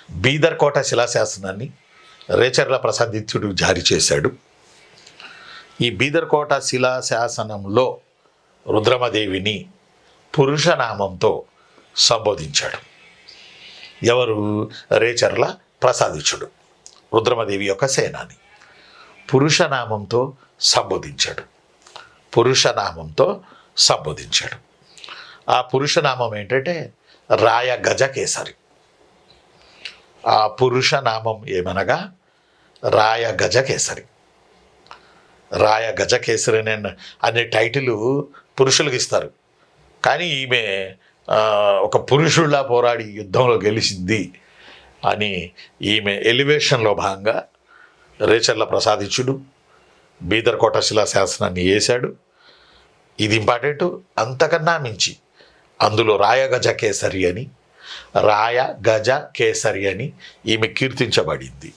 బీదర్ కోట శిలాశాసనాన్ని రేచర్ల ప్రసాదిత్యుడు జారీ చేశాడు. ఈ బీదర్ కోట శిలాశాసనంలో రుద్రమదేవిని పురుషనామంతో సంబోధించాడు. ఎవరు? రేచర్ల ప్రసాదిత్యుడు, రుద్రమదేవి యొక్క సేనాని. పురుషనామంతో సంబోధించాడు. పురుషనామంతో సంబోధించాడు. ఆ పురుషనామం ఏంటంటే రాయ గజకేసరి. ఆ పురుషనామం ఏమనగా రాయ గజకేసరి. రాయ గజకేసరి అనే టైటిల్ పురుషులకు ఇస్తారు, కానీ ఈమె ఒక పురుషుల్లా పోరాడి యుద్ధంలో గెలిచింది అని ఈమె ఎలివేషన్లో భాగంగా రేచర్ల ప్రసాదిత్యుడు బీదర్ కోట శిలాశాసనాన్ని వేశాడు. ఇది ఇంపార్టెంట్. అంతకన్నా మించి అందులో రాయ గజ కేసరి అని ఈమె కీర్తించబడింది.